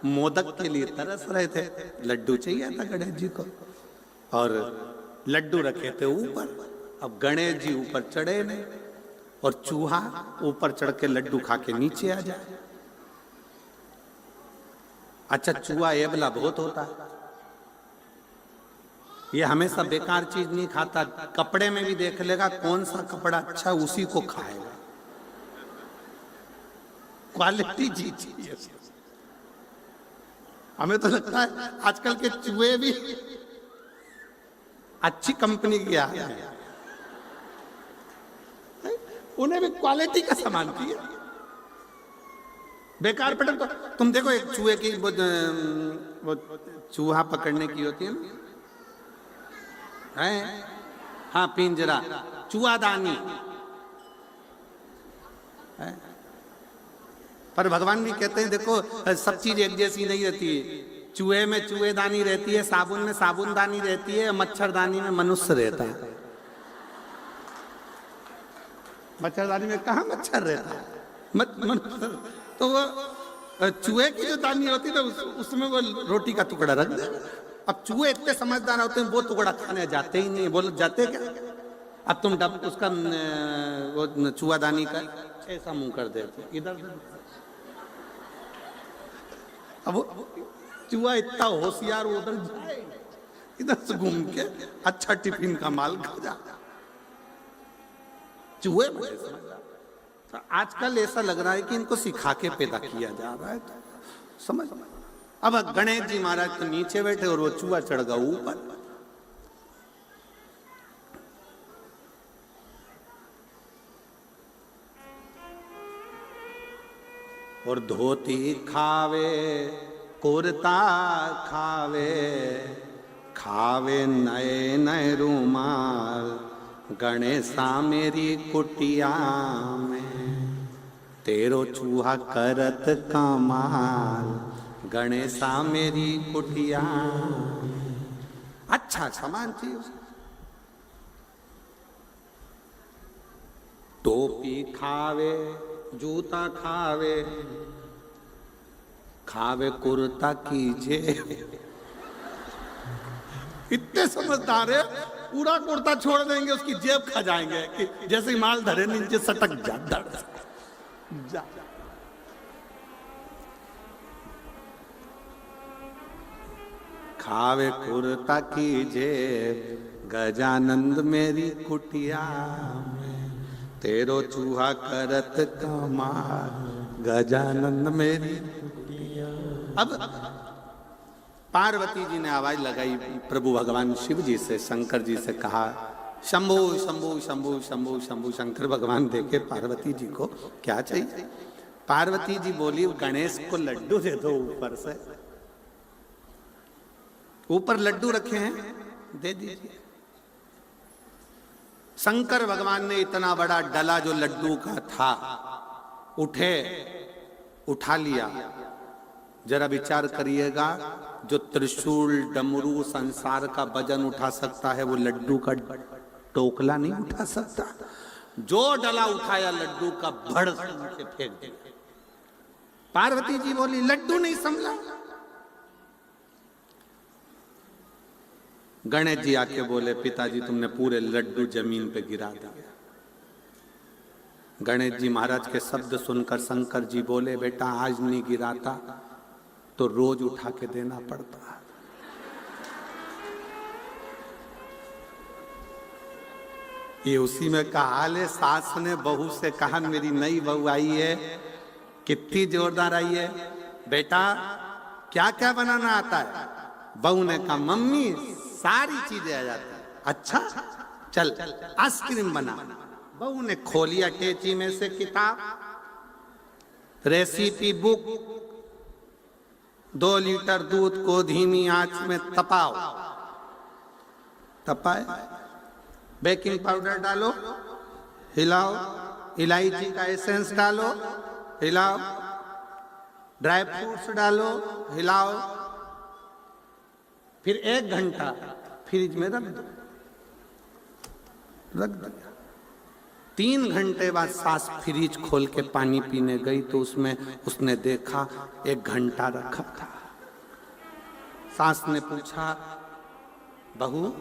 मोदक के लिए तरस रहे थे, लड्डू चाहिए था गणेश जी को, और लड्डू रखे थे ऊपर। अब गणेश जी ऊपर चढ़े नहीं, और चूहा ऊपर चढ़ के लड्डू खा के नीचे आ जाए। अच्छा, चूहा एबला बहुत होता है, ये हमेशा बेकार चीज नहीं खाता, कपड़े में भी देख लेगा कौन सा कपड़ा अच्छा उसी को खाएगा, क्वालिटी चीज चाहिए। हमें तो लगता है आजकल के चूहे भी अच्छी कंपनी के आ गए हैं, उन्हें भी क्वालिटी का सामान चाहिए। बेकार पड़े तो तुम देखो, एक चूहे की वो चूहा पकड़ने की होती है ना, है हाँ, पिंजरा, चूहादानी है। पर भगवान भी कहते हैं देखो सब चीज एक जैसी नहीं रहती है, चूहे में चूहेदानी रहती है, साबुन में साबुनदानी रहती है, मच्छरदानी में मनुष्य रहता है। मच्छरदानी में कहाँ मच्छर रहता है? तो वो चूहे की जो दानी होती है ना उसमें वो रोटी का टुकड़ा रख दे। अब चूहे इतने समझदार होते हैं, वो टुकड़ा खाने जाते ही नहीं, बोलो जाते क्या? अब तुम उसका वो चूहादानी का ऐसा मुंह कर देते इधर। अब चूहा इतना होशियार, उधर जाए इधर से घूम के अच्छा टिफिन का माल खा जाता। चूहे बड़े समझदार। तो आजकल ऐसा लग रहा है कि इनको सिखा के पैदा किया जा रहा है, तो समझ। अब गणेश जी महाराज तो नीचे बैठे और वो चूहा चढ़ गया ऊपर। और धोती खावे कुर्ता खावे, खावे नए नए रूमाल, गणेशा मेरी कुटिया में, तेरो चूहा करत कमाल, गणेशा मेरी कुटिया। अच्छा सामान चाहिए उसको। टोपी खावे, जूता खावे, खावे कुर्ता की जेब। इतने समझदार है, पूरा कुर्ता छोड़ देंगे, उसकी जेब खा जाएंगे कि जैसे माल धरे नीचे सटक जा। खावे कुर्ता की जेब, गजानंद मेरी कुटिया में, तेरो चूहा करत कमाल, गजानंद मेरी कुटिया। अब पार्वती जी ने आवाज लगाई प्रभु भगवान शिव जी से, शंकर जी से कहा शंभु शंभु शंभु शंभु शंभु। शंकर भगवान देखे पार्वती जी को, क्या चाहिए? पार्वती जी बोली गणेश को लड्डू दे दो ऊपर से। ऊपर लड्डू रखे हैं, दे दीजिए। शंकर भगवान ने इतना बड़ा डला जो लड्डू का था उठा लिया। जरा विचार करिएगा, जो त्रिशूल डमरू संसार का वजन उठा सकता है वो लड्डू का टोकला नहीं उठा सकता। जो डला उठाया लड्डू का भड़ से फेंक दिया। पार्वती जी बोली लड्डू नहीं संभला। गणेश जी आके बोले पिताजी तुमने पूरे लड्डू जमीन पे गिरा दिया। गणेश जी महाराज के शब्द सुनकर शंकर जी बोले बेटा आज नहीं गिराता तो रोज उठा के देना पड़ता। ये उसी में का हाल है। सास ने बहू से कहा, मेरी नई बहू आई है, कितनी जोरदार आई है, बेटा क्या क्या बनाना आता है? बहू ने कहा मम्मी सारी चीजें आ जाती है। अच्छा चल आइसक्रीम बना। बहू ने खोलिया टेची में से किताब, रेसिपी बुक। 2 लीटर दूध को धीमी आंच में तपाओ। तपाए, बेकिंग पाउडर डालो, हिलाओ, इलायची का एसेंस डालो, हिलाओ, ड्राई फ्रूट्स डालो, हिलाओ, फिर 1 घंटा फ्रिज में रख दो। रख दिया। 3 घंटे बाद सास फ्रिज खोल के पानी पीने गई तो उसमें उसने देखा 1 घंटा रखा था। सास ने पूछा, बहू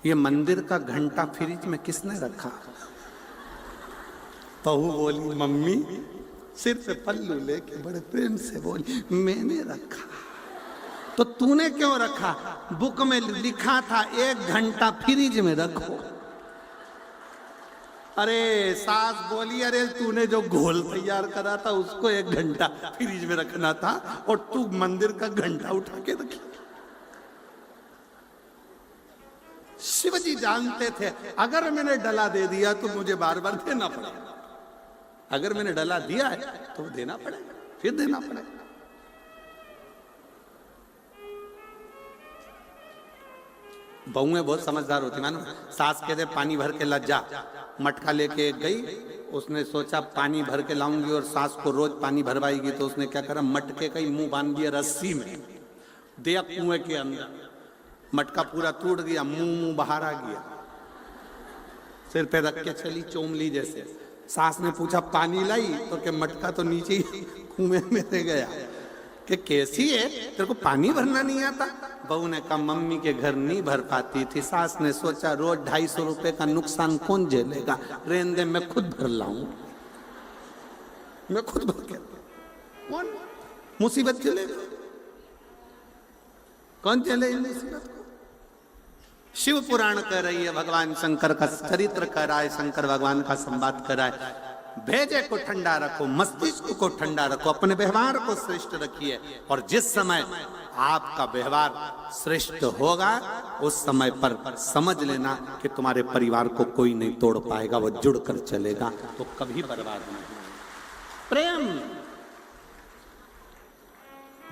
ये मंदिर का घंटा फ्रिज में किसने रखा? बहू बोली, मम्मी सिर पे पल्लू लेके बड़े प्रेम से बोली, मैंने रखा। तो तूने क्यों रखा? बुक में लिखा था 1 घंटा फ्रिज में रखो। अरे सास बोली, अरे तूने जो घोल तैयार करा था उसको 1 घंटा फ्रिज में रखना था और तू मंदिर का घंटा उठा के रखी। शिवजी जानते थे अगर मैंने डला दे दिया तो मुझे बार बार देना पड़ेगा, अगर मैंने डला दिया है तो देना पड़ेगा, फिर देना पड़ेगा। बहुएं बहुत समझदार होती, मानो सास कहते पानी भर के ला जा, मटका लेके गई, उसने सोचा पानी भर के लाऊंगी और सास को रोज पानी भरवाएगी, तो उसने क्या करा, मटके का ही मुंह बांध दिया रस्सी में, दिया कुएं के अंदर, मटका पूरा टूट गया, मुंह बाहर आ गया, सिर पे रख के चली चोमली जैसे। सास ने पूछा पानी लाई, तो के मटका तो नीचे ही कुएं में रह गया, कि कैसी है तेरे को पानी भरना नहीं आता? बहू ने कहा मम्मी के घर नहीं भर पाती थी। सास ने सोचा रोज 250 रुपए का नुकसान कौन झेलेगा, रहने दे मैं खुद भर लाऊं, मैं खुद भर के, कौन मुसीबत झेलेगा, कौन झेले मुसीबत को? शिव पुराण कर रही है, भगवान शंकर का चरित्र कर रहा है, शंकर भगवान का संवाद कर रहा है। भेजे को ठंडा रखो, मस्तिष्क को ठंडा रखो, अपने व्यवहार को श्रेष्ठ रखिए, और जिस समय आपका व्यवहार श्रेष्ठ होगा उस समय पर समझ लेना कि तुम्हारे परिवार को कोई नहीं तोड़ पाएगा, वो जुड़कर चलेगा, तो कभी बर्बाद नहीं। प्रेम।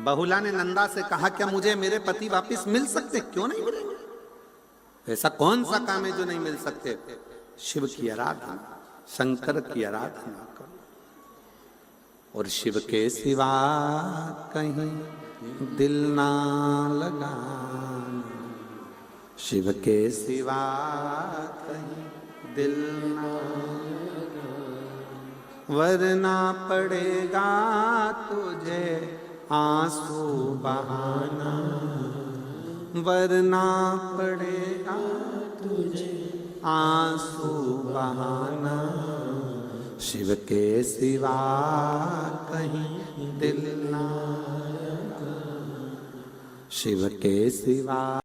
बहुला ने नंदा से कहा, क्या मुझे मेरे पति वापस मिल सकते? क्यों नहीं मिलेंगे? ऐसा कौन सा काम है जो नहीं मिल सकते? शिव की आराधना, शंकर की आराधना करो, और शिव के सिवा कहीं दिल ना लगाना, शिव के सिवा कहीं दिल ना लगाना, वरना पड़ेगा तुझे आंसू बहाना, वरना पड़ेगा तुझे आंसू बहाना, शिव के सिवा कहीं दिल ना, शिव के सिवा